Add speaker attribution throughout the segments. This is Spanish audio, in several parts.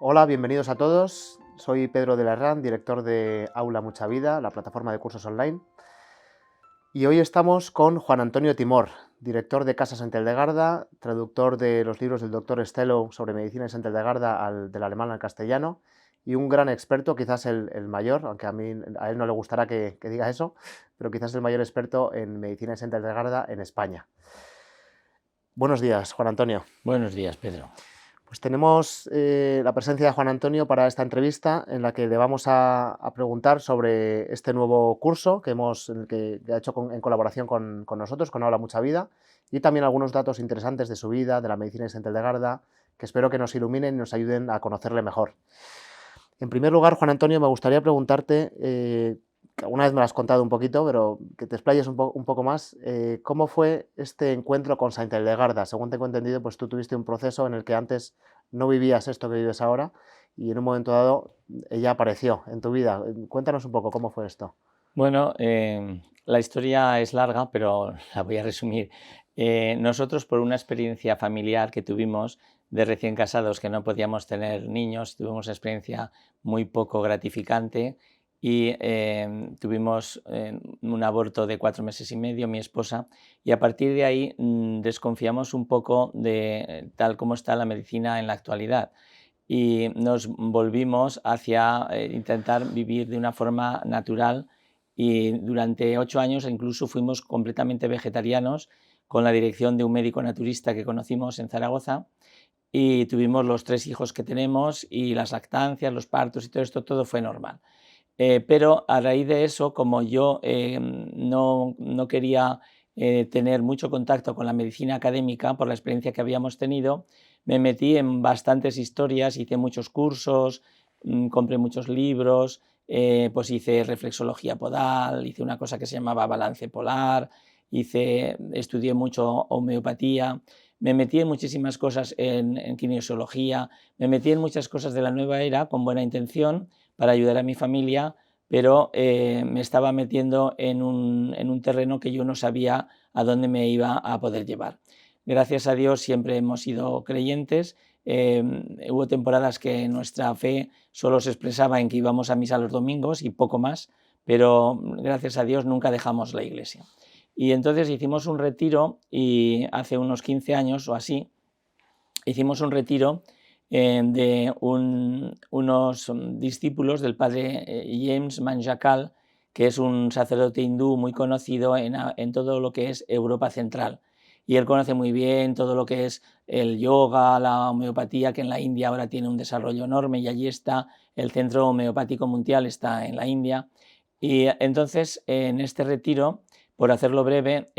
Speaker 1: Hola, bienvenidos a todos. Soy Pedro de la Herrán, director de Aula Mucha Vida, la plataforma de cursos online. Y hoy estamos con Juan Antonio Timor, director de Casa Sant Ildegarda, traductor de los libros del doctor Estelo sobre medicina de Sant Ildegarda del alemán al castellano, y un gran experto, quizás el mayor, aunque a él no le gustará que diga eso, pero quizás el mayor experto en medicina de Sant Ildegarda en España. Buenos días, Juan Antonio.
Speaker 2: Buenos días, Pedro.
Speaker 1: Pues tenemos la presencia de Juan Antonio para esta entrevista en la que le vamos a preguntar sobre este nuevo curso que ha hecho en colaboración con nosotros, con Aula Mucha Vida, y también algunos datos interesantes de su vida, de la medicina de Sant Ildegarda, que espero que nos iluminen y nos ayuden a conocerle mejor. En primer lugar, Juan Antonio, me gustaría preguntarte, que alguna vez me lo has contado un poquito, pero que te explayes un poco más, ¿cómo fue este encuentro con Sant Ildegarda? Según tengo entendido, pues tú tuviste un proceso en el que antes no vivías esto que vives ahora y en un momento dado ella apareció en tu vida. Cuéntanos un poco cómo fue esto.
Speaker 2: Bueno, la historia es larga, pero la voy a resumir. Nosotros, por una experiencia familiar que tuvimos de recién casados, que no podíamos tener niños, tuvimos una experiencia muy poco gratificante y tuvimos un aborto de 4 meses y medio, mi esposa, y a partir de ahí desconfiamos un poco de tal como está la medicina en la actualidad. Y nos volvimos hacia intentar vivir de una forma natural, y durante 8 años incluso fuimos completamente vegetarianos con la dirección de un médico naturista que conocimos en Zaragoza, y tuvimos los 3 hijos que tenemos y las lactancias, los partos y todo esto, todo fue normal. Pero a raíz de eso, como yo no quería tener mucho contacto con la medicina académica por la experiencia que habíamos tenido, me metí en bastantes historias, hice muchos cursos, compré muchos libros, pues hice reflexología podal, hice una cosa que se llamaba balance polar, estudié mucho homeopatía, me metí en muchísimas cosas en kinesiología, me metí en muchas cosas de la nueva era con buena intención para ayudar a mi familia, pero me estaba metiendo en un terreno que yo no sabía a dónde me iba a poder llevar. Gracias a Dios siempre hemos sido creyentes. Hubo temporadas que nuestra fe solo se expresaba en que íbamos a misa los domingos y poco más, pero gracias a Dios nunca dejamos la iglesia. Y entonces hicimos un retiro, y hace unos 15 años o así, hicimos un retiro de unos discípulos del padre James Manjakal, que es un sacerdote hindú muy conocido en todo lo que es Europa Central. Y él conoce muy bien todo lo que es el yoga, la homeopatía, que en la India ahora tiene un desarrollo enorme, y allí está el Centro Homeopático Mundial, está en la India. Y entonces, en este retiro, por hacerlo breve,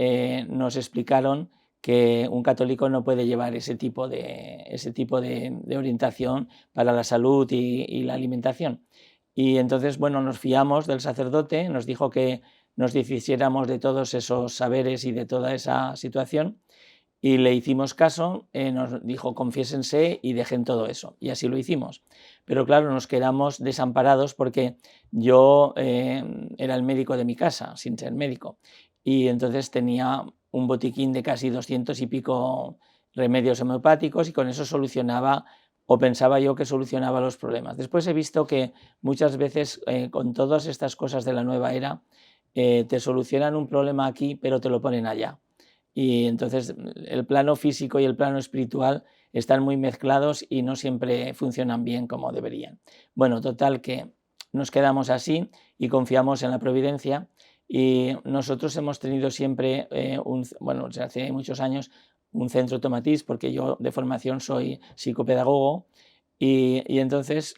Speaker 2: nos explicaron que un católico no puede llevar ese tipo de orientación para la salud y la alimentación. Y entonces, bueno, nos fiamos del sacerdote, nos dijo que nos deshiciéramos de todos esos saberes y de toda esa situación, y le hicimos caso. Nos dijo confiésense y dejen todo eso, y así lo hicimos. Pero claro, nos quedamos desamparados porque yo era el médico de mi casa, sin ser médico, y entonces tenía un botiquín de casi 200 y pico remedios homeopáticos, y con eso solucionaba, o pensaba yo que solucionaba, los problemas. Después he visto que muchas veces con todas estas cosas de la nueva era te solucionan un problema aquí, pero te lo ponen allá. Y entonces el plano físico y el plano espiritual están muy mezclados y no siempre funcionan bien como deberían. Bueno, total que nos quedamos así y confiamos en la providencia, y nosotros hemos tenido siempre, bueno, desde hace muchos años, un centro Tomatís, porque yo de formación soy psicopedagogo, y entonces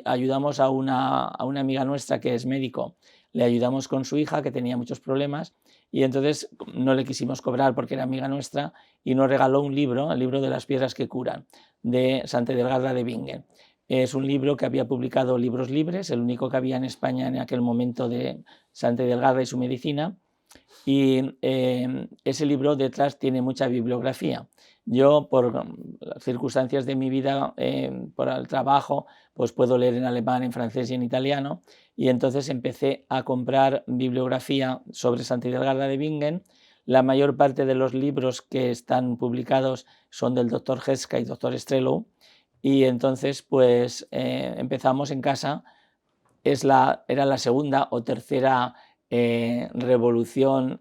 Speaker 2: ayudamos a una amiga nuestra que es médico, le ayudamos con su hija que tenía muchos problemas, y entonces no le quisimos cobrar porque era amiga nuestra, y nos regaló un libro, el libro de las piedras que curan, de Sant Ildegarda de Bingen. Es un libro que había publicado Libros Libres, el único que había en España en aquel momento de Sant Ildegarda y su medicina, y ese libro detrás tiene mucha bibliografía. Yo, por las circunstancias de mi vida, por el trabajo, pues puedo leer en alemán, en francés y en italiano, y entonces empecé a comprar bibliografía sobre Sant Ildegarda de Bingen. La mayor parte de los libros que están publicados son del doctor Heska y doctor Strelow, y entonces pues empezamos en casa. Era la segunda o tercera revolución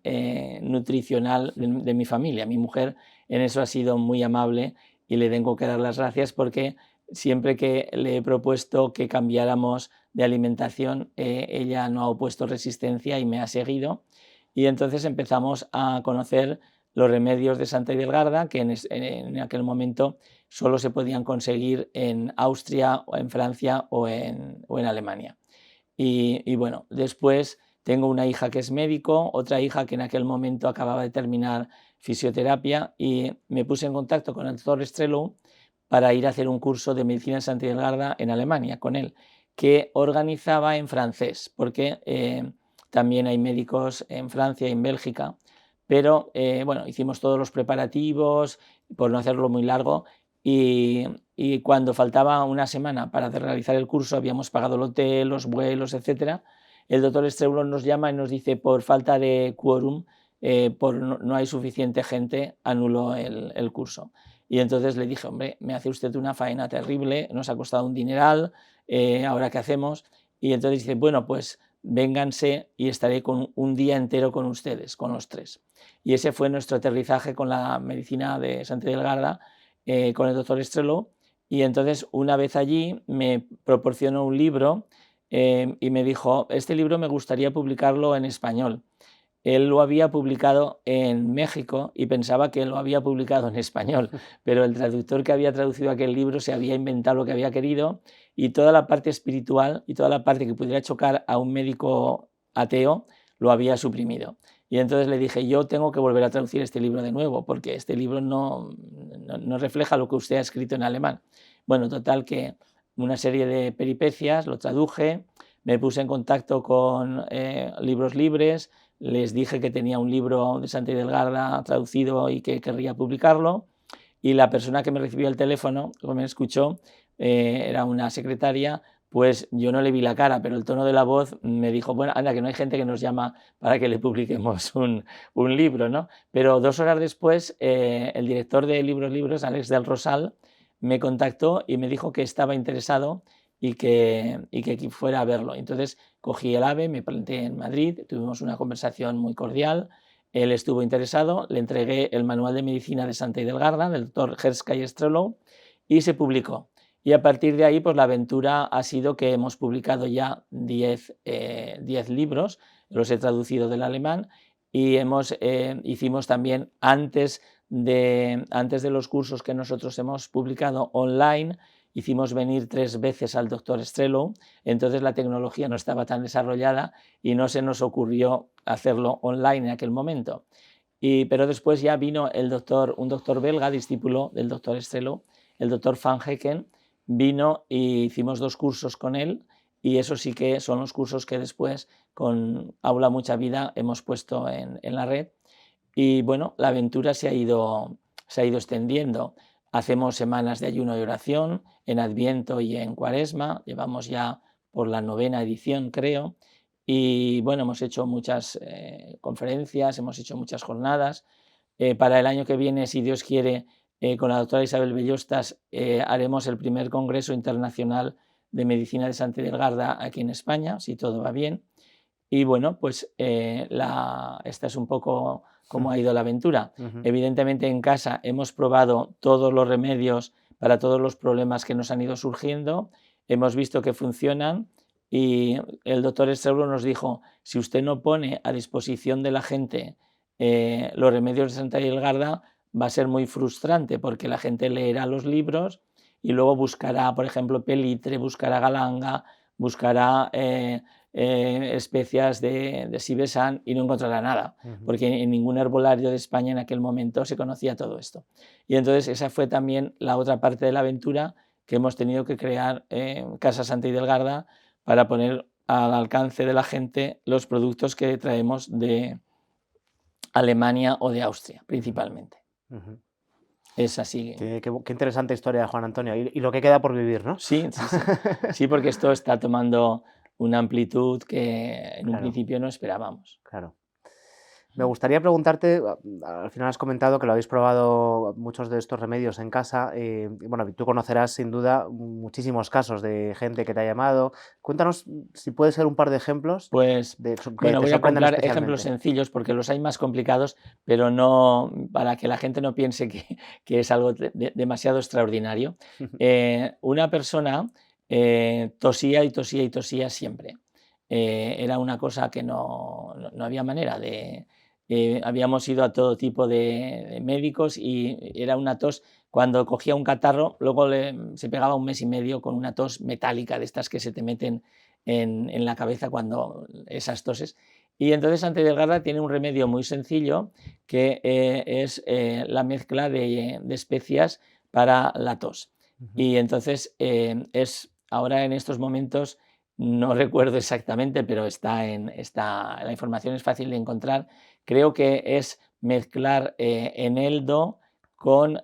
Speaker 2: nutricional de mi familia. Mi mujer en eso ha sido muy amable y le tengo que dar las gracias porque siempre que le he propuesto que cambiáramos de alimentación, ella no ha opuesto resistencia y me ha seguido. Y entonces empezamos a conocer los remedios de Santa Idelgarda, que en aquel momento solo se podían conseguir en Austria, o en Francia o en Alemania. Y bueno, después tengo una hija que es médico, otra hija que en aquel momento acababa de terminar fisioterapia, y me puse en contacto con el doctor Strelow para ir a hacer un curso de medicina de Santa Idelgarda en Alemania con él, que organizaba en francés, porque también hay médicos en Francia y en Bélgica, pero bueno, hicimos todos los preparativos, por no hacerlo muy largo, y cuando faltaba una semana para realizar el curso, habíamos pagado el hotel, los vuelos, etcétera. El doctor Streulon nos llama y nos dice: por falta de quórum, no hay suficiente gente, anuló el curso. Y entonces le dije: hombre, me hace usted una faena terrible, nos ha costado un dineral, ¿ahora qué hacemos? Y entonces dice: bueno, pues vénganse y estaré con un día entero con ustedes, con los tres. Y ese fue nuestro aterrizaje con la medicina de Santa Idelgarda, con el doctor Strelow. Y entonces, una vez allí, me proporcionó un libro y me dijo: este libro me gustaría publicarlo en español. Él lo había publicado en México y pensaba que lo había publicado en español, pero el traductor que había traducido aquel libro se había inventado lo que había querido, y toda la parte espiritual y toda la parte que pudiera chocar a un médico ateo lo había suprimido. Y entonces le dije: yo tengo que volver a traducir este libro de nuevo, porque este libro no refleja lo que usted ha escrito en alemán. Bueno, total, que una serie de peripecias, lo traduje, me puse en contacto con Libros Libres, les dije que tenía un libro de Santa Idelgarda traducido y que querría publicarlo, y la persona que me recibió el teléfono, que me escuchó, era una secretaria. Pues yo no le vi la cara, pero el tono de la voz me dijo: bueno, anda, que no hay gente que nos llama para que le publiquemos un libro, ¿no? Pero 2 horas después, el director de Libros Libros, Alex del Rosal, me contactó y me dijo que estaba interesado y que fuera a verlo. Entonces cogí el AVE, me planté en Madrid, tuvimos una conversación muy cordial, él estuvo interesado, le entregué el manual de medicina de Santa Idelgarda, del doctor Herskay Strelow, y se publicó. Y a partir de ahí, pues la aventura ha sido que hemos publicado ya 10 libros, los he traducido del alemán, y hicimos también, antes de los cursos que nosotros hemos publicado online, hicimos venir 3 veces al doctor Strelow. Entonces la tecnología no estaba tan desarrollada y no se nos ocurrió hacerlo online en aquel momento. Pero después ya vino un doctor belga, discípulo del doctor Strelow, el doctor Van Hecken, vino y hicimos 2 cursos con él, y eso sí que son los cursos que después, con Aula Mucha Vida, hemos puesto en la red. Y bueno, la aventura se ha ido extendiendo. Hacemos semanas de ayuno y oración en Adviento y en Cuaresma, llevamos ya por la 9ª edición, creo, y bueno, hemos hecho muchas conferencias, hemos hecho muchas jornadas. Para el año que viene, si Dios quiere, con la doctora Isabel Bellostas, haremos el primer Congreso Internacional de Medicina de Santa Idelgarda aquí en España, si todo va bien. Y bueno, pues esta es un poco cómo ha ido la aventura. Evidentemente, en casa hemos probado todos los remedios para todos los problemas que nos han ido surgiendo, hemos visto que funcionan, y el doctor Streulon nos dijo: si usted no pone a disposición de la gente los remedios de Santa Idelgarda, va a ser muy frustrante, porque la gente leerá los libros y luego buscará, por ejemplo, Pelitre, buscará Galanga, buscará especias de Sibesan, y no encontrará nada, porque en ningún herbolario de España en aquel momento se conocía todo esto. Y entonces esa fue también la otra parte de la aventura, que hemos tenido que crear Casa Santa Idelgarda para poner al alcance de la gente los productos que traemos de Alemania o de Austria, principalmente. Es así.
Speaker 1: Qué interesante historia de Juan Antonio, y lo que queda por vivir, ¿no?
Speaker 2: Sí, sí, sí. Sí, porque esto está tomando una amplitud que en un principio no esperábamos.
Speaker 1: Claro. Me gustaría preguntarte, al final has comentado que lo habéis probado muchos de estos remedios en casa, y bueno, tú conocerás sin duda muchísimos casos de gente que te ha llamado. Cuéntanos si puede ser un par de ejemplos
Speaker 2: Pues,
Speaker 1: que
Speaker 2: bueno,
Speaker 1: te
Speaker 2: voy a
Speaker 1: sorprendan
Speaker 2: contar ejemplos
Speaker 1: especialmente.
Speaker 2: sencillos porque los hay más complicados, pero no para que la gente no piense que, que es algo demasiado extraordinario. Una persona tosía y tosía y tosía siempre. Era una cosa que no había manera de... habíamos ido a todo tipo de médicos y era una tos, cuando cogía un catarro, luego se pegaba un mes y medio con una tos metálica de estas que se te meten en la cabeza cuando esas toses. Y entonces Antidelgarda tiene un remedio muy sencillo que es la mezcla de especias para la tos.
Speaker 1: Ujú.
Speaker 2: Y entonces es ahora en estos momentos, no recuerdo exactamente, pero la información es fácil de encontrar. Creo que es mezclar eneldo con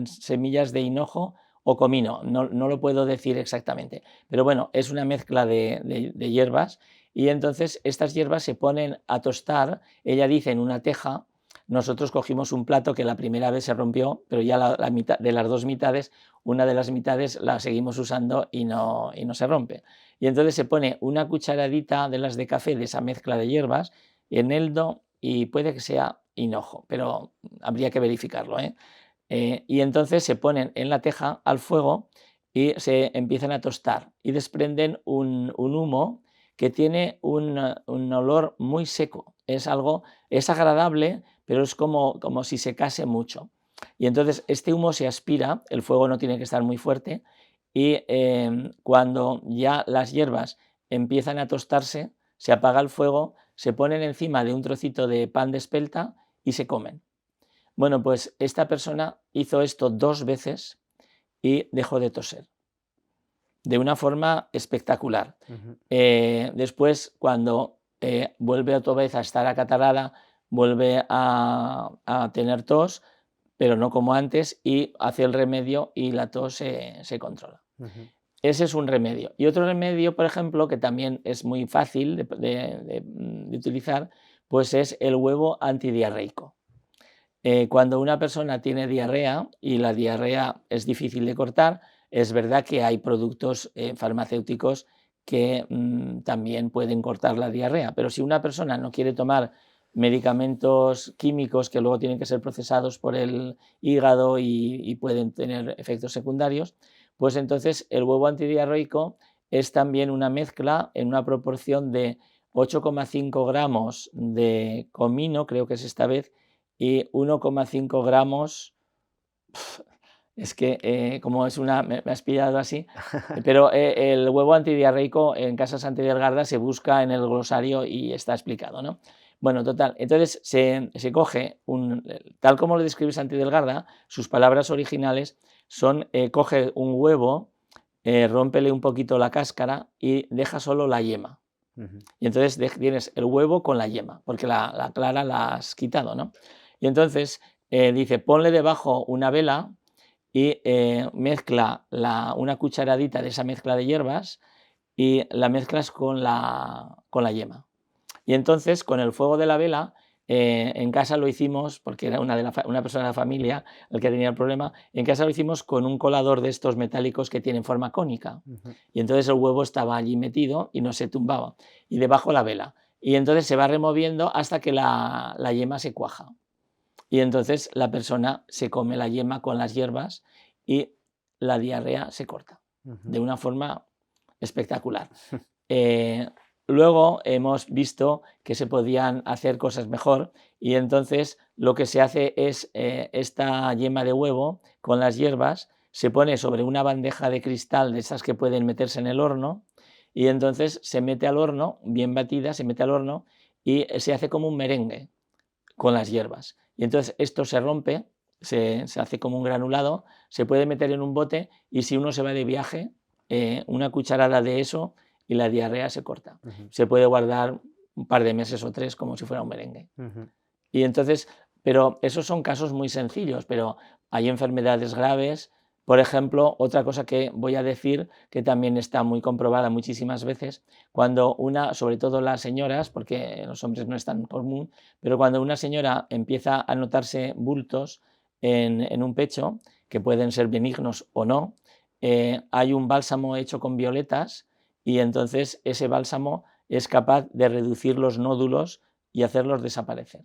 Speaker 2: semillas de hinojo o comino, no lo puedo decir exactamente, pero bueno, es una mezcla de hierbas y entonces estas hierbas se ponen a tostar, ella dice en una teja, nosotros cogimos un plato que la primera vez se rompió, pero ya la mitad, de las dos mitades, una de las mitades la seguimos usando y no se rompe. Y entonces se pone una cucharadita de las de café de esa mezcla de hierbas, eneldo y puede que sea hinojo, pero habría que verificarlo, ¿eh? Y entonces se ponen en la teja al fuego y se empiezan a tostar y desprenden un humo que tiene un olor muy seco. Es agradable, pero es como si secase mucho. Y entonces este humo se aspira, el fuego no tiene que estar muy fuerte, y cuando ya las hierbas empiezan a tostarse, se apaga el fuego, se ponen encima de un trocito de pan de espelta y se comen. Bueno, pues esta persona hizo esto 2 veces y dejó de toser, de una forma espectacular.
Speaker 1: Ujú.
Speaker 2: Después, cuando vuelve otra vez a estar acatarrada, vuelve a tener tos, pero no como antes, y hace el remedio y la tos se controla.
Speaker 1: Ujú.
Speaker 2: Ese es un remedio. Y otro remedio, por ejemplo, que también es muy fácil de utilizar, pues es el huevo antidiarreico. Cuando una persona tiene diarrea y la diarrea es difícil de cortar, es verdad que hay productos farmacéuticos que también pueden cortar la diarrea, pero si una persona no quiere tomar medicamentos químicos que luego tienen que ser procesados por el hígado y pueden tener efectos secundarios, pues entonces el huevo antidiarreico es también una mezcla en una proporción de 8,5 gramos de comino, creo que es esta vez, y 1,5 gramos, es que como es me has pillado así, pero el huevo antidiarreico en Casas Antidelgarda se busca en el glosario y está explicado, ¿no? Bueno, total, entonces se coge, tal como lo describe Antidelgarda, sus palabras originales son, coge un huevo, rómpele un poquito la cáscara y deja solo la yema.
Speaker 1: Ujú.
Speaker 2: Y entonces tienes el huevo con la yema, porque la clara la has quitado, ¿no? Y entonces dice, ponle debajo una vela y mezcla una cucharadita de esa mezcla de hierbas y la mezclas con la yema. Y entonces, con el fuego de la vela, en casa lo hicimos, porque era una persona de la familia el que tenía el problema, en casa lo hicimos con un colador de estos metálicos que tienen forma cónica.
Speaker 1: Ujú.
Speaker 2: Y entonces el huevo estaba allí metido y no se tumbaba. Y debajo la vela. Y entonces se va removiendo hasta que la yema se cuaja. Y entonces la persona se come la yema con las hierbas y la diarrea se corta
Speaker 1: Ujú.
Speaker 2: de una forma espectacular. Eh, Luego hemos visto que se podían hacer cosas mejor y entonces lo que se hace es esta yema de huevo con las hierbas se pone sobre una bandeja de cristal de esas que pueden meterse en el horno y entonces se mete al horno, bien batida, se mete al horno y se hace como un merengue con las hierbas. Y entonces esto se rompe, se hace como un granulado, se puede meter en un bote y si uno se va de viaje, una cucharada de eso y la diarrea se corta.
Speaker 1: Ujú.
Speaker 2: Se puede guardar un par de meses o 3 como si fuera un merengue.
Speaker 1: Ujú.
Speaker 2: Y entonces, pero esos son casos muy sencillos, pero hay enfermedades graves Por ejemplo, otra cosa que voy a decir, que también está muy comprobada muchísimas veces, cuando sobre todo las señoras, porque en los hombres no es tan común, pero cuando una señora empieza a notarse bultos en un pecho, que pueden ser benignos o no, hay un bálsamo hecho con violetas y entonces ese bálsamo es capaz de reducir los nódulos y hacerlos desaparecer.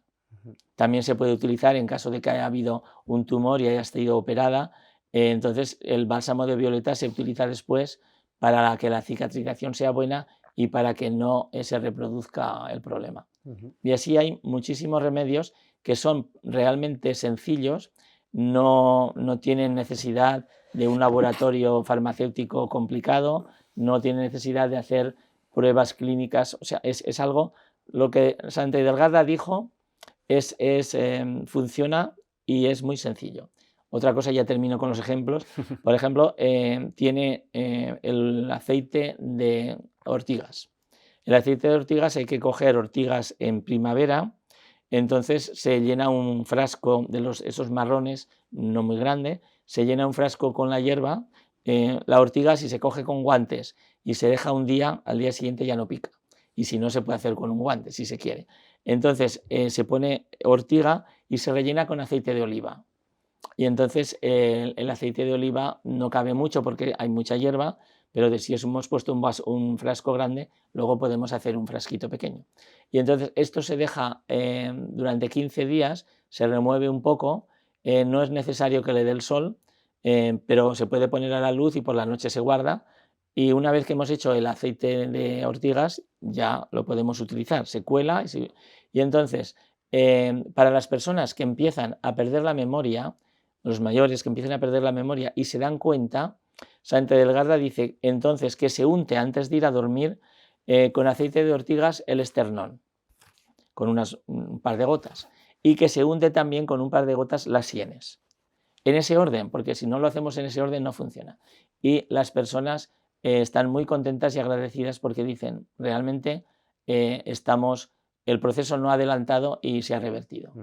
Speaker 2: También se puede utilizar en caso de que haya habido un tumor y haya sido operada. Entonces, el bálsamo de violeta se utiliza después para que la cicatrización sea buena y para que no se reproduzca el problema. Y así hay muchísimos remedios que son realmente sencillos, no tienen necesidad de un laboratorio farmacéutico complicado, no tienen necesidad de hacer pruebas clínicas. O sea, es algo, lo que Santa Delgada dijo, funciona y es muy sencillo. Otra cosa, ya termino con los ejemplos. Por ejemplo, tiene el aceite de ortigas. El aceite de ortigas hay que coger ortigas en primavera, entonces se llena un frasco de esos marrones, no muy grande, se llena un frasco con la hierba. La ortiga, si se coge con guantes y se deja un día, al día siguiente ya no pica. Y si no, se puede hacer con un guante, si se quiere. Entonces se pone ortiga y se rellena con aceite de oliva. Y entonces el aceite de oliva no cabe mucho porque hay mucha hierba, pero si hemos puesto un frasco grande, luego podemos hacer un frasquito pequeño. Y entonces esto se deja durante 15 días, se remueve un poco, no es necesario que le dé el sol, pero se puede poner a la luz y por la noche se guarda. Y una vez que hemos hecho el aceite de ortigas, ya lo podemos utilizar. Se cuela y entonces, para las personas que empiezan a perder la memoria, los mayores que empiezan a perder la memoria y se dan cuenta, Santa Delgada dice entonces que se unte antes de ir a dormir con aceite de ortigas el esternón, con un par de gotas, y que se unte también con un par de gotas las sienes. En ese orden, porque si no lo hacemos en ese orden no funciona. Y las personas están muy contentas y agradecidas porque dicen, realmente el proceso no ha adelantado y se ha revertido.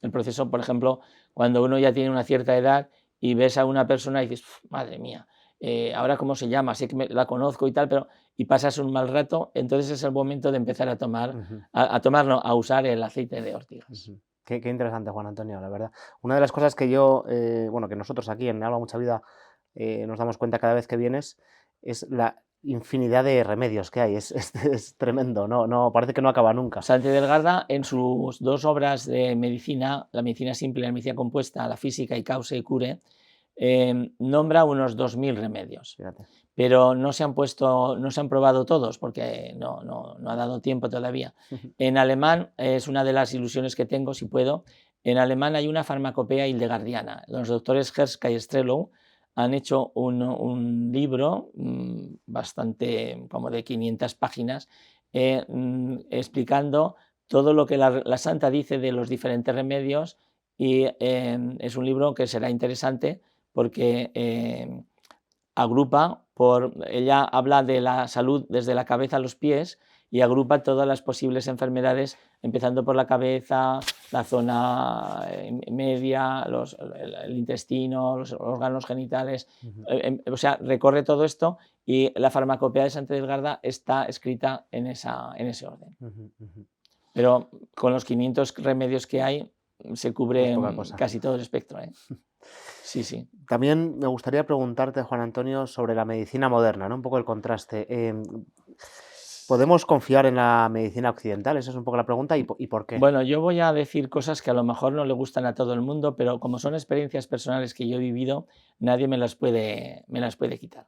Speaker 2: El proceso, por ejemplo, cuando uno ya tiene una cierta edad y ves a una persona y dices, madre mía, ahora cómo se llama, sé que la conozco y tal, pero y pasas un mal rato, entonces es el momento de empezar a a usar el aceite de ortigas.
Speaker 1: Qué interesante, Juan Antonio, la verdad. Una de las cosas que yo, bueno, que nosotros aquí en Alba Mucha Vida nos damos cuenta cada vez que vienes, es la infinidad de remedios que hay. Es tremendo, parece que no acaba nunca.
Speaker 2: Santa Delgada, en sus dos obras de medicina, la medicina simple y la medicina compuesta, la física y causa y cure, nombra unos 2000 remedios.
Speaker 1: Fíjate.
Speaker 2: Pero no se han probado todos porque no ha dado tiempo todavía. En alemán, es una de las ilusiones que tengo, si puedo, en alemán hay una farmacopea hildegardiana. Los doctores Herska y Strelow han hecho un libro bastante como de 500 páginas explicando todo lo que la santa dice de los diferentes remedios y es un libro que será interesante porque ella habla de la salud desde la cabeza a los pies y agrupa todas las posibles enfermedades, empezando por la cabeza, la zona media, el intestino, los órganos genitales, o sea, recorre todo esto y la farmacopea de Santa Delgada está escrita en ese orden. Pero con los 500 remedios que hay, se cubre casi todo el espectro. Sí, sí.
Speaker 1: También me gustaría preguntarte, Juan Antonio, sobre la medicina moderna, ¿no? Un poco el contraste. ¿Podemos confiar en la medicina occidental? Esa es un poco la pregunta. ¿Y por qué?
Speaker 2: Bueno, yo voy a decir cosas que a lo mejor no le gustan a todo el mundo, pero como son experiencias personales que yo he vivido, nadie me las puede quitar.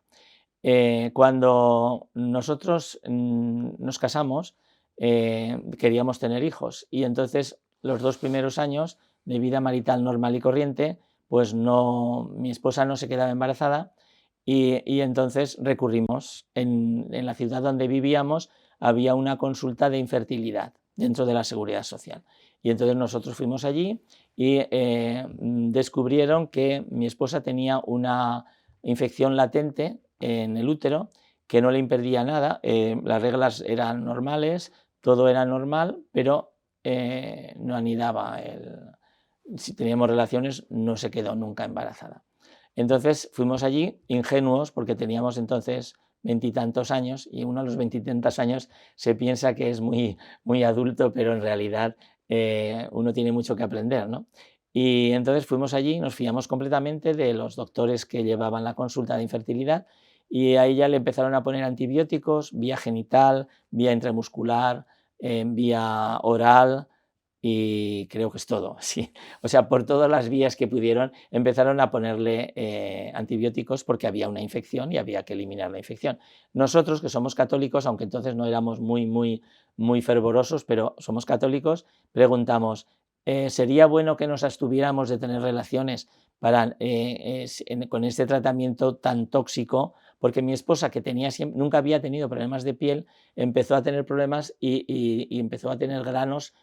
Speaker 2: Cuando nosotros nos casamos, queríamos tener hijos y entonces los 2 primeros años de vida marital normal y corriente, pues mi esposa no se quedaba embarazada y entonces recurrimos. En la ciudad donde vivíamos había una consulta de infertilidad dentro de la Seguridad Social. Y entonces nosotros fuimos allí y descubrieron que mi esposa tenía una infección latente en el útero que no le impedía nada, las reglas eran normales, todo era normal, pero no anidaba. Si teníamos relaciones no se quedó nunca embarazada. Entonces fuimos allí ingenuos porque teníamos entonces veintitantos años y uno a los veintitantos años se piensa que es muy, muy adulto, pero en realidad uno tiene mucho que aprender, ¿no? Y entonces fuimos allí, nos fiamos completamente de los doctores que llevaban la consulta de infertilidad y a ella le empezaron a poner antibióticos vía genital, vía intramuscular, vía oral y creo que es todo, sí. O sea, por todas las vías que pudieron empezaron a ponerle antibióticos porque había una infección y había que eliminar la infección. Nosotros, que somos católicos, aunque entonces no éramos muy fervorosos, pero somos católicos, preguntamos, ¿sería bueno que nos abstuviéramos de tener relaciones con este tratamiento tan tóxico? Porque mi esposa, que nunca había tenido problemas de piel, empezó a tener problemas y empezó a tener granos,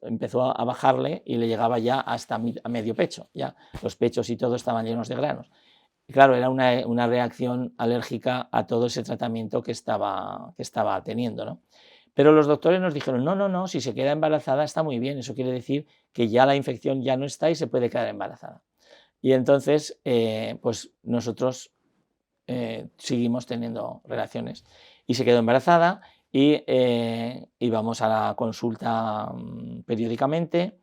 Speaker 2: empezó a bajarle y le llegaba ya hasta a medio pecho, ya los pechos y todo estaban llenos de granos. Y claro, era una reacción alérgica a todo ese tratamiento que estaba teniendo, ¿no? Pero los doctores nos dijeron, no, no, no, si se queda embarazada está muy bien, eso quiere decir que ya la infección ya no está y se puede quedar embarazada. Y entonces, pues nosotros seguimos teniendo relaciones. Y se quedó embarazada y íbamos a la consulta periódicamente.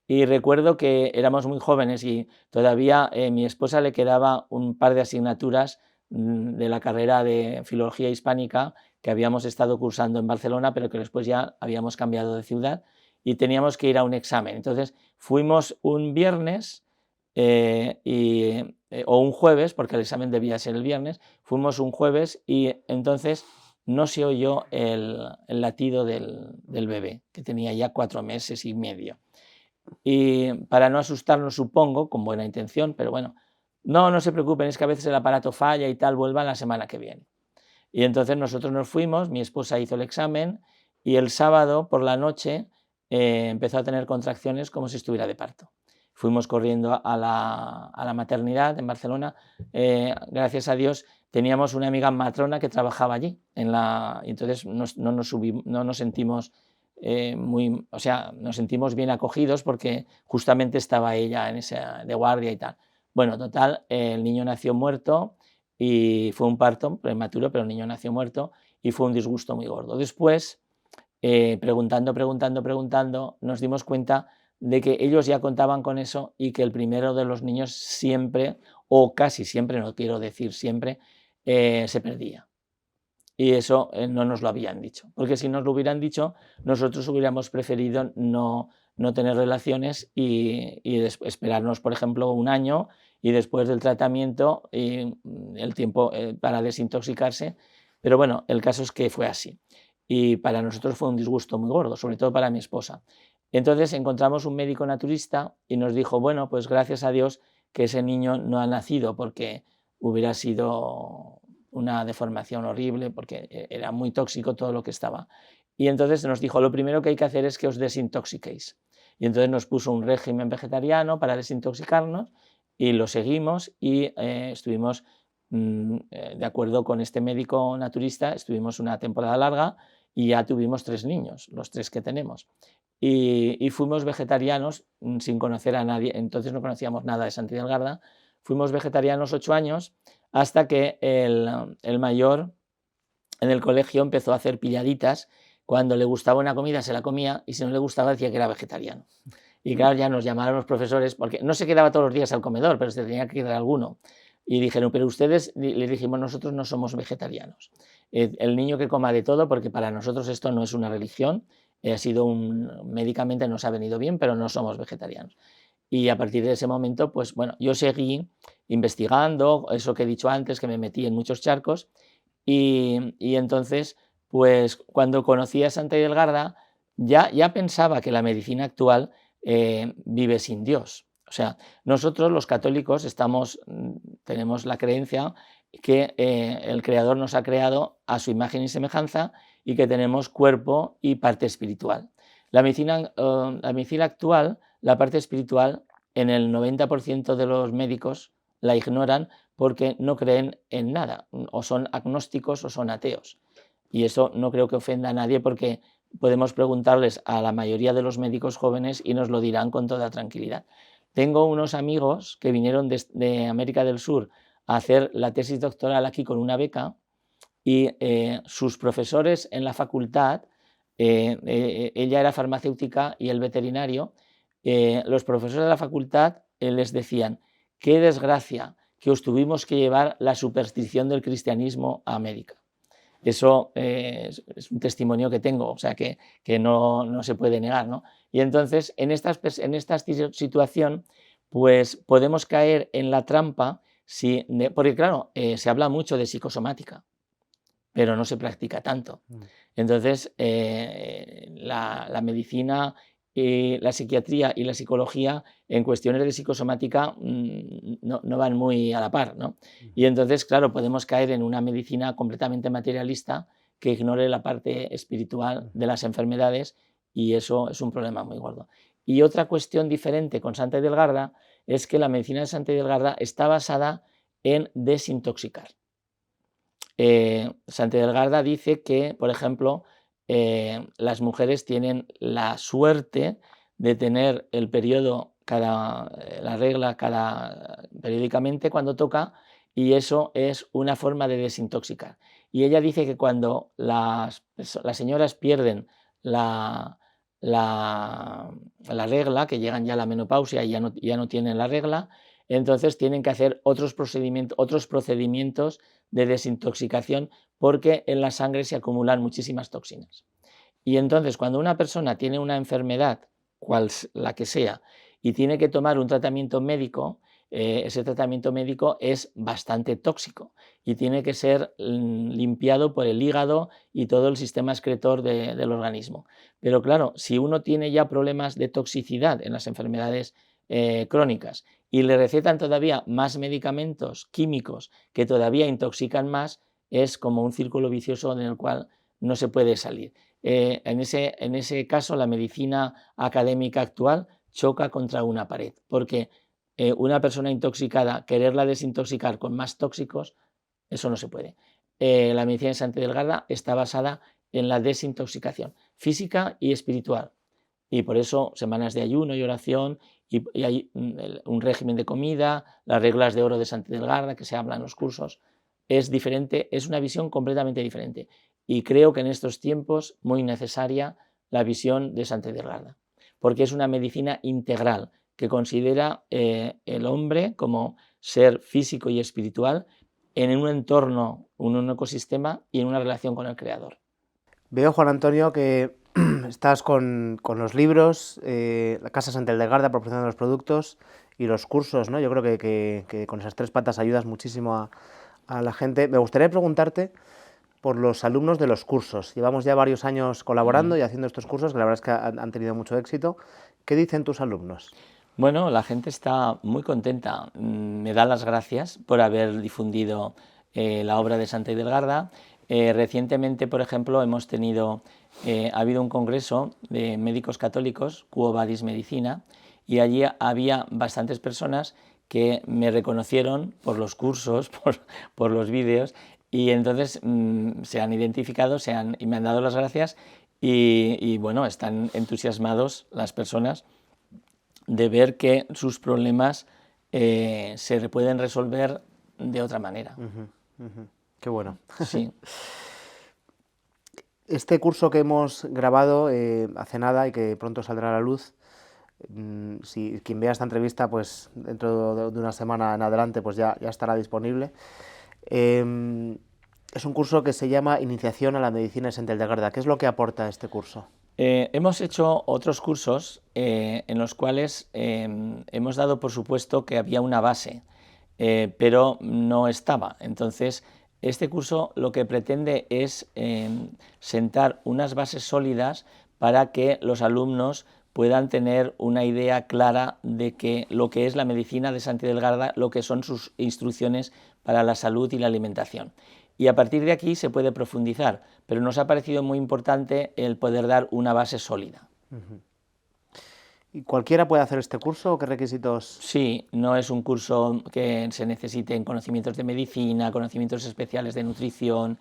Speaker 2: Y recuerdo que éramos muy jóvenes y todavía mi esposa le quedaba un par de asignaturas de la carrera de Filología Hispánica que habíamos estado cursando en Barcelona, pero que después ya habíamos cambiado de ciudad y teníamos que ir a un examen. Entonces fuimos un viernes o un jueves, porque el examen debía ser el viernes, fuimos un jueves y entonces no se oyó el latido del bebé, que tenía ya 4 meses y medio. Y para no asustarnos, supongo, con buena intención, pero bueno, no, no se preocupen, es que a veces el aparato falla y tal, vuelvan la semana que viene. Y entonces nosotros nos fuimos, mi esposa hizo el examen y el sábado por la noche empezó a tener contracciones como si estuviera de parto. Fuimos corriendo a la maternidad en Barcelona. Gracias a Dios teníamos una amiga matrona que trabajaba allí. Y entonces no nos sentimos o sea, nos sentimos bien acogidos porque justamente estaba ella de guardia y tal. Bueno, total, el niño nació muerto y fue un parto prematuro, pero el niño nació muerto y fue un disgusto muy gordo. Después, preguntando, nos dimos cuenta de que ellos ya contaban con eso y que el primero de los niños siempre, o casi siempre, no quiero decir siempre, se perdía. Y eso no nos lo habían dicho, porque si nos lo hubieran dicho, nosotros hubiéramos preferido no tener relaciones y esperarnos, por ejemplo, un año y después del tratamiento y el tiempo para desintoxicarse. Pero bueno, el caso es que fue así. Y para nosotros fue un disgusto muy gordo, sobre todo para mi esposa. Entonces encontramos un médico naturista y nos dijo, bueno, pues gracias a Dios que ese niño no ha nacido porque hubiera sido una deformación horrible porque era muy tóxico todo lo que estaba. Y entonces nos dijo, lo primero que hay que hacer es que os desintoxiquéis. Y entonces nos puso un régimen vegetariano para desintoxicarnos y lo seguimos y estuvimos, de acuerdo con este médico naturista, estuvimos una temporada larga y ya tuvimos 3 niños, los 3 que tenemos. Y fuimos vegetarianos sin conocer a nadie, entonces no conocíamos nada de Santi del Garda, fuimos vegetarianos 8 años hasta que el mayor en el colegio empezó a hacer pilladitas. Cuando le gustaba una comida se la comía y si no le gustaba decía que era vegetariano. Y claro, ya nos llamaron los profesores, porque no se quedaba todos los días al comedor, pero se tenía que quedar alguno. Y dijeron, pero ustedes, le dijimos, nosotros no somos vegetarianos. El niño que coma de todo, porque para nosotros esto no es una religión, médicamente nos ha venido bien, pero no somos vegetarianos. Y a partir de ese momento, pues bueno, yo seguí investigando, eso que he dicho antes, que me metí en muchos charcos, y entonces, pues cuando conocí a Santa Idelgarda, ya pensaba que la medicina actual vive sin Dios. O sea, nosotros los católicos tenemos la creencia que el Creador nos ha creado a su imagen y semejanza y que tenemos cuerpo y parte espiritual. La medicina actual, la parte espiritual, en el 90% de los médicos la ignoran porque no creen en nada, o son agnósticos o son ateos. Y eso no creo que ofenda a nadie porque podemos preguntarles a la mayoría de los médicos jóvenes y nos lo dirán con toda tranquilidad. tengo unos amigos que vinieron de América del Sur a hacer la tesis doctoral aquí con una beca y sus profesores en la facultad, ella era farmacéutica y el veterinario, los profesores de la facultad les decían: qué desgracia que os tuvimos que llevar la superstición del cristianismo a América. Eso es un testimonio que tengo, o sea, que no se puede negar, ¿no? Y entonces, en esta situación, pues podemos caer en la trampa, porque claro, se habla mucho de psicosomática, pero no se practica tanto. Entonces, la medicina, la psiquiatría y la psicología en cuestiones de psicosomática no van muy a la par, ¿no? Y entonces, claro, podemos caer en una medicina completamente materialista que ignore la parte espiritual de las enfermedades, y eso es un problema muy gordo. Y otra cuestión diferente con Santa Edelgarda es que la medicina de Santa Edelgarda está basada en desintoxicar. Santa Edelgarda dice que, por ejemplo, las mujeres tienen la suerte de tener el periodo, la regla periódicamente cuando toca, y eso es una forma de desintoxicar. Y ella dice que cuando las señoras pierden la regla, que llegan ya a la menopausia y ya no tienen la regla, entonces tienen que hacer otros procedimientos de desintoxicación, porque en la sangre se acumulan muchísimas toxinas. Y entonces, cuando una persona tiene una enfermedad, cual la que sea, y tiene que tomar un tratamiento médico, ese tratamiento médico es bastante tóxico y tiene que ser limpiado por el hígado y todo el sistema excretor del organismo. Pero claro, si uno tiene ya problemas de toxicidad en las enfermedades crónicas y le recetan todavía más medicamentos químicos que todavía intoxican más, es como un círculo vicioso en el cual no se puede salir. En ese caso, la medicina académica actual choca contra una pared, porque una persona intoxicada, quererla desintoxicar con más tóxicos, eso no se puede. La medicina de Santa Edelgarda está basada en la desintoxicación física y espiritual, y por eso semanas de ayuno y oración, y hay un régimen de comida, las reglas de oro de Santa Edelgarda que se habla en los cursos. Es diferente, es una visión completamente diferente, y creo que en estos tiempos muy necesaria la visión de Santa Edelgarda, porque es una medicina integral que considera el hombre como ser físico y espiritual en un entorno, un ecosistema y en una relación con el Creador.
Speaker 1: Veo, Juan Antonio, que estás con los libros, la Casa Santa Edelgarda proporcionando los productos y los cursos, ¿no? Yo creo que con esas tres patas ayudas muchísimo a la gente. Me gustaría preguntarte por los alumnos de los cursos. Llevamos ya varios años colaborando y haciendo estos cursos, que la verdad es que han tenido mucho éxito. ¿Qué dicen tus alumnos?
Speaker 2: Bueno, la gente está muy contenta. Me da las gracias por haber difundido la obra de Santa Edelgarda. Recientemente, por ejemplo, ha habido un congreso de médicos católicos, Quo Vadis Medicina, y allí había bastantes personas que me reconocieron por los cursos, por los vídeos, y entonces se han identificado y me han dado las gracias, y bueno, están entusiasmados las personas de ver que sus problemas se pueden resolver de otra manera.
Speaker 1: Qué bueno.
Speaker 2: Sí.
Speaker 1: Este curso que hemos grabado hace nada y que pronto saldrá a la luz, si quien vea esta entrevista, pues dentro de una semana en adelante, pues ya estará disponible. Es un curso que se llama Iniciación a la Medicina de Santa Edelgarda. ¿Qué es lo que aporta este curso?
Speaker 2: Hemos hecho otros cursos en los cuales hemos dado por supuesto que había una base, pero no estaba. Entonces, este curso lo que pretende es sentar unas bases sólidas para que los alumnos puedan tener una idea clara de lo que es la medicina de Santa Edelgarda, lo que son sus instrucciones para la salud y la alimentación. Y a partir de aquí se puede profundizar, pero nos ha parecido muy importante el poder dar una base sólida.
Speaker 1: ¿Y cualquiera puede hacer este curso o qué requisitos?
Speaker 2: Sí, no es un curso que se necesiten conocimientos de medicina, conocimientos especiales de nutrición.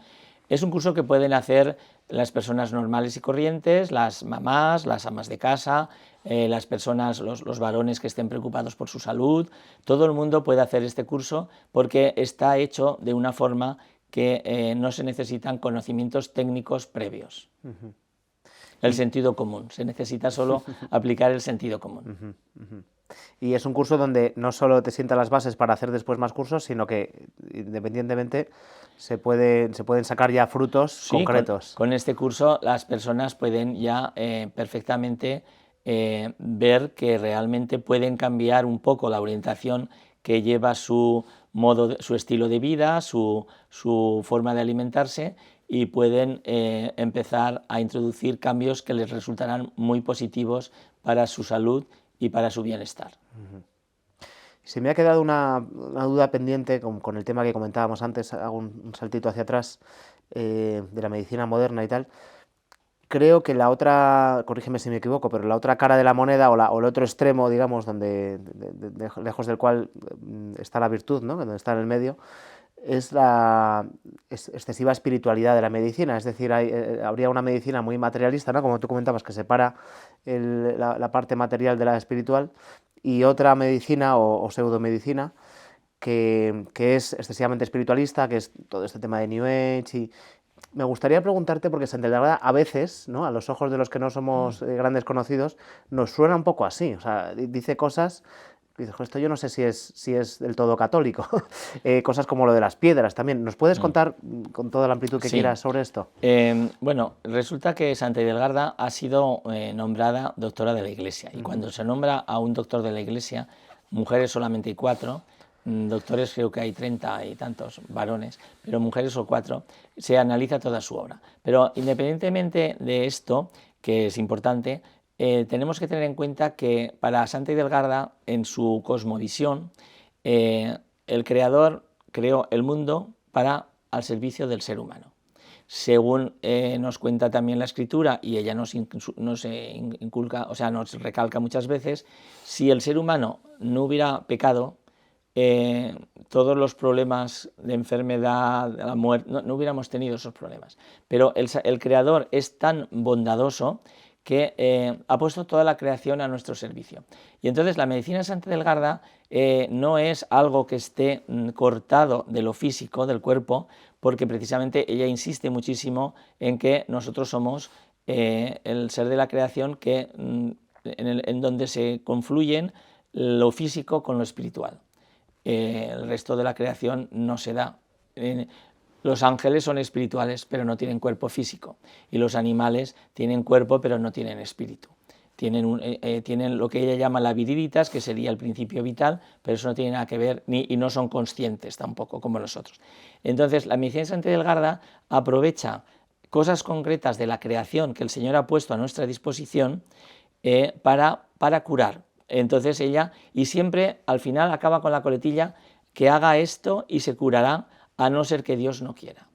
Speaker 2: Es un curso que pueden hacer las personas normales y corrientes, las mamás, las amas de casa, las personas, los varones que estén preocupados por su salud. Todo el mundo puede hacer este curso porque está hecho de una forma que no se necesitan conocimientos técnicos previos. El sentido común, se necesita solo aplicar el sentido común.
Speaker 1: Y es un curso donde no solo te sienta las bases para hacer después más cursos, sino que independientemente se pueden sacar ya frutos
Speaker 2: Sí,
Speaker 1: concretos.
Speaker 2: Con este curso las personas pueden ya perfectamente ver que realmente pueden cambiar un poco la orientación que lleva su estilo de vida, su forma de alimentarse, y pueden empezar a introducir cambios que les resultarán muy positivos para su salud y para su bienestar.
Speaker 1: Se me ha quedado una duda pendiente con el tema que comentábamos antes, hago un saltito hacia atrás, de la medicina moderna y tal. Creo que la otra, corrígeme si me equivoco, pero la otra cara de la moneda o el otro extremo, digamos, lejos del cual está la virtud, ¿no? Donde está en el medio, es la excesiva espiritualidad de la medicina. Es decir, habría una medicina muy materialista, ¿no? Como tú comentabas, que separa la parte material de la espiritual, y otra medicina o pseudomedicina que es excesivamente espiritualista, que es todo este tema de New Age. Y me gustaría preguntarte, porque Santa Hildegarda a veces, ¿no?, a los ojos de los que no somos grandes conocidos, nos suena un poco así. O sea, dice cosas, dices, esto yo no sé si es del todo católico. Cosas como lo de las piedras también. ¿Nos puedes contar con toda la amplitud que quieras sobre esto?
Speaker 2: Bueno, resulta que Santa Hildegarda ha sido nombrada doctora de la Iglesia, y cuando se nombra a un doctor de la Iglesia, mujeres solamente hay 4, doctores creo que hay 30 y tantos varones, pero mujeres o 4, se analiza toda su obra. Pero independientemente de esto, que es importante, tenemos que tener en cuenta que para Santa Hildegarda, en su cosmovisión, el Creador creó el mundo al servicio del ser humano. Según nos cuenta también la Escritura, y ella nos inculca, o sea, nos recalca muchas veces, si el ser humano no hubiera pecado, todos los problemas de enfermedad, de la muerte, no hubiéramos tenido esos problemas. Pero el Creador es tan bondadoso que ha puesto toda la creación a nuestro servicio. Y entonces la medicina de Santa Hildegarda no es algo que esté cortado de lo físico, del cuerpo, porque precisamente ella insiste muchísimo en que nosotros somos el ser de la creación en donde se confluyen lo físico con lo espiritual. El resto de la creación no se da. Los ángeles son espirituales, pero no tienen cuerpo físico, y los animales tienen cuerpo, pero no tienen espíritu. Tienen lo que ella llama la viriditas, que sería el principio vital, pero eso no tiene nada que ver, y no son conscientes tampoco, como nosotros. Entonces, la medicina de Santa Hildegarda aprovecha cosas concretas de la creación que el Señor ha puesto a nuestra disposición para curar. Entonces ella, y siempre al final acaba con la coletilla, que haga esto y se curará, a no ser que Dios no quiera.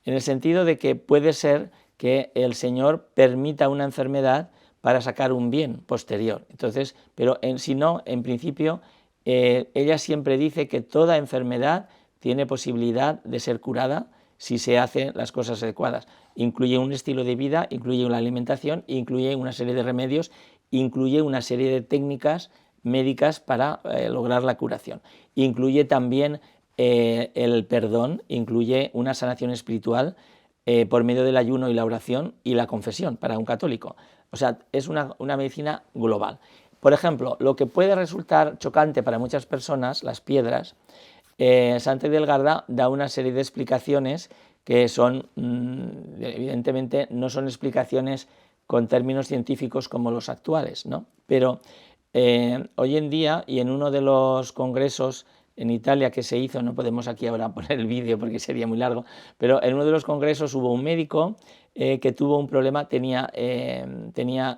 Speaker 2: En el sentido de que puede ser que el Señor permita una enfermedad para sacar un bien posterior. Entonces, pero si no, en principio, ella siempre dice que toda enfermedad tiene posibilidad de ser curada si se hacen las cosas adecuadas. Incluye un estilo de vida, incluye una alimentación, incluye una serie de remedios, incluye una serie de técnicas médicas para lograr la curación. Incluye también el perdón, incluye una sanación espiritual por medio del ayuno y la oración y la confesión para un católico. O sea, es una medicina global. Por ejemplo, lo que puede resultar chocante para muchas personas, las piedras, Santa Hildegarda da una serie de explicaciones que son, evidentemente, no son explicaciones con términos científicos como los actuales, ¿no? Pero hoy en día, y en uno de los congresos en Italia que se hizo, no podemos aquí ahora poner el vídeo porque sería muy largo, pero en uno de los congresos hubo un médico que tuvo un problema, tenía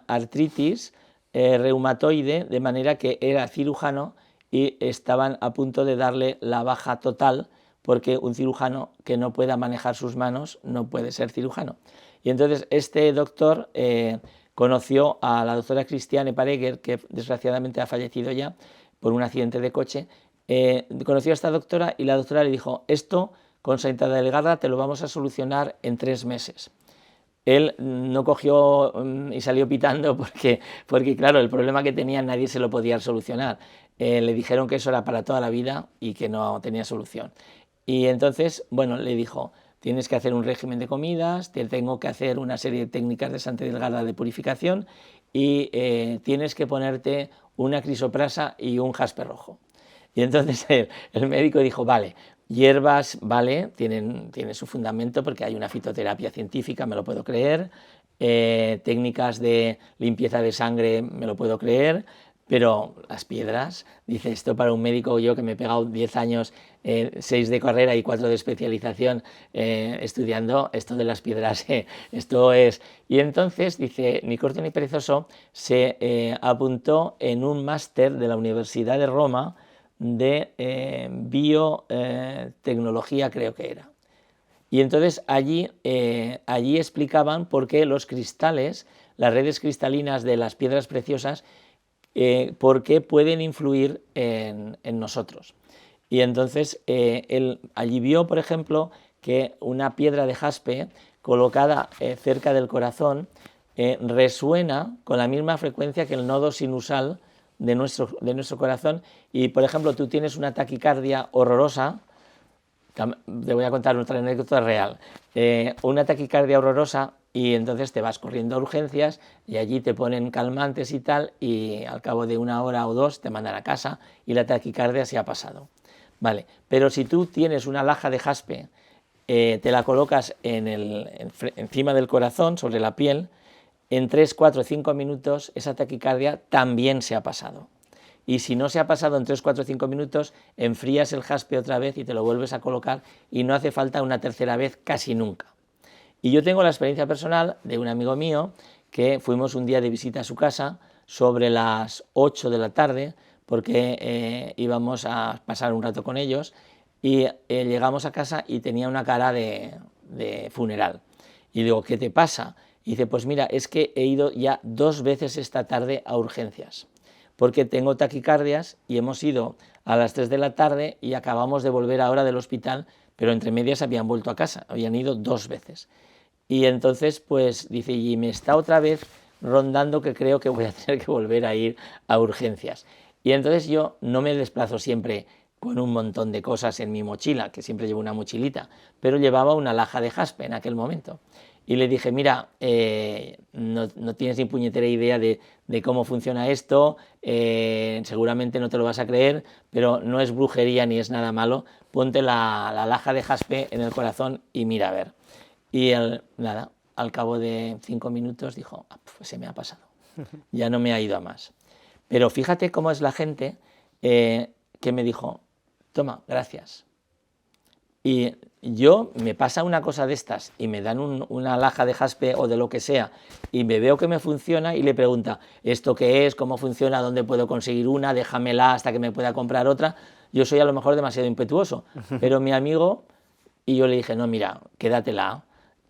Speaker 2: artritis reumatoide, de manera que era cirujano y estaban a punto de darle la baja total, porque un cirujano que no pueda manejar sus manos no puede ser cirujano. Y entonces este doctor conoció a la doctora Christiane Pareger, que desgraciadamente ha fallecido ya por un accidente de coche. Conoció a esta doctora y la doctora le dijo, esto con Santa Delgada te lo vamos a solucionar en 3 meses. Él no cogió y salió pitando porque claro, el problema que tenía nadie se lo podía solucionar. Le dijeron que eso era para toda la vida y que no tenía solución. Y entonces, bueno, le dijo, tienes que hacer un régimen de comidas, te tengo que hacer una serie de técnicas de Santa Delgada de purificación y tienes que ponerte una crisoprasa y un jaspe rojo. Y entonces el médico dijo, vale, hierbas, vale, tiene su fundamento porque hay una fitoterapia científica, me lo puedo creer, técnicas de limpieza de sangre, me lo puedo creer, pero las piedras, dice, esto para un médico, yo que me he pegado 10 años, 6 de carrera y 4 de especialización estudiando, esto de las piedras, esto es... Y entonces, dice, ni corto ni perezoso, se apuntó en un máster de la Universidad de Roma, de biotecnología, creo que era. Y entonces allí explicaban por qué los cristales, las redes cristalinas de las piedras preciosas, por qué pueden influir en nosotros. Y entonces él allí vio, por ejemplo, que una piedra de jaspe colocada cerca del corazón resuena con la misma frecuencia que el nodo sinusal de nuestro corazón. Y, por ejemplo, tú tienes una taquicardia horrorosa, te voy a contar otra anécdota real, una taquicardia horrorosa, y entonces te vas corriendo a urgencias y allí te ponen calmantes y tal, y al cabo de 1 hora o 2 te mandan a casa y la taquicardia se ha pasado. Vale, pero si tú tienes una laja de jaspe, te la colocas encima del corazón, sobre la piel, en 3, 4, 5 minutos esa taquicardia también se ha pasado. Y si no se ha pasado en 3, 4, 5 minutos, enfrías el jaspe otra vez y te lo vuelves a colocar y no hace falta una tercera vez casi nunca. Y yo tengo la experiencia personal de un amigo mío que fuimos un día de visita a su casa sobre las 8 de la tarde porque íbamos a pasar un rato con ellos y llegamos a casa y tenía una cara de funeral. Y digo, ¿qué te pasa? Y dice, pues mira, es que he ido ya 2 veces esta tarde a urgencias, porque tengo taquicardias y hemos ido a las 3 de la tarde y acabamos de volver ahora del hospital, pero entre medias habían vuelto a casa, habían ido 2 veces. Y entonces, pues dice, y me está otra vez rondando que creo que voy a tener que volver a ir a urgencias. Y entonces yo no me desplazo siempre con un montón de cosas en mi mochila, que siempre llevo una mochilita, pero llevaba una laja de jaspe en aquel momento. Y le dije, mira, no tienes ni puñetera idea de cómo funciona esto, seguramente no te lo vas a creer, pero no es brujería ni es nada malo, ponte la laja de jaspe en el corazón y mira a ver. Y nada, al cabo de 5 minutos dijo, pues se me ha pasado, ya no me ha ido a más. Pero fíjate cómo es la gente que me dijo, toma, gracias. Y yo me pasa una cosa de estas y me dan una laja de jaspe o de lo que sea y me veo que me funciona y le pregunta, ¿esto qué es? ¿Cómo funciona? ¿Dónde puedo conseguir una? Déjamela hasta que me pueda comprar otra. Yo soy a lo mejor demasiado impetuoso, pero mi amigo, y yo le dije, no, mira, quédatela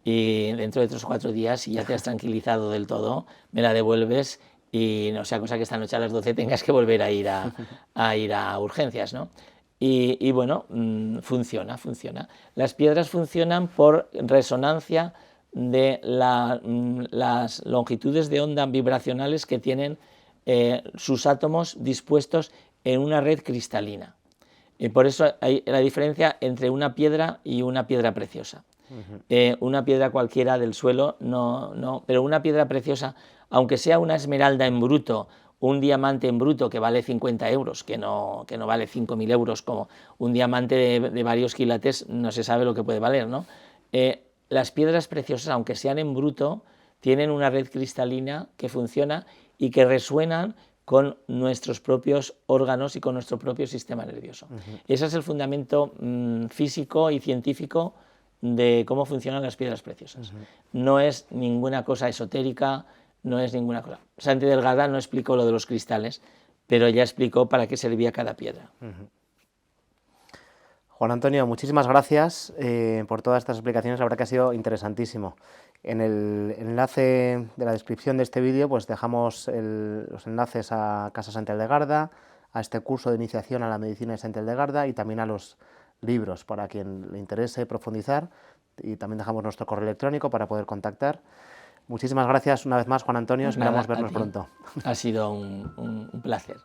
Speaker 2: y dentro de 3 o 4 días, si ya te has tranquilizado del todo, me la devuelves y no sea cosa que esta noche a las 12 tengas que volver a ir a urgencias, ¿no? Y bueno, funciona. Las piedras funcionan por resonancia de las longitudes de onda vibracionales que tienen sus átomos dispuestos en una red cristalina. Y por eso hay la diferencia entre una piedra y una piedra preciosa. Una piedra cualquiera del suelo, no, pero una piedra preciosa, aunque sea una esmeralda en bruto, un diamante en bruto que vale 50 euros, que no vale 5.000 euros, como un diamante de varios quilates, no se sabe lo que puede valer, ¿no? Las piedras preciosas, aunque sean en bruto, tienen una red cristalina que funciona y que resuenan con nuestros propios órganos y con nuestro propio sistema nervioso. Ese es el fundamento físico y científico de cómo funcionan las piedras preciosas. No es ninguna cosa esotérica, no es ninguna cosa. Santa Delgada no explicó lo de los cristales, pero ya explicó para qué servía cada piedra.
Speaker 1: Juan Antonio, muchísimas gracias por todas estas explicaciones, la verdad que ha sido interesantísimo. En el enlace de la descripción de este vídeo pues dejamos los enlaces a Casa Santa Delgada, a este curso de iniciación a la medicina de Santa Delgada y también a los libros para quien le interese profundizar, y también dejamos nuestro correo electrónico para poder contactar. Muchísimas gracias una vez más, Juan Antonio, esperamos
Speaker 2: Nada, a
Speaker 1: vernos
Speaker 2: ti.
Speaker 1: pronto.
Speaker 2: Ha sido un placer.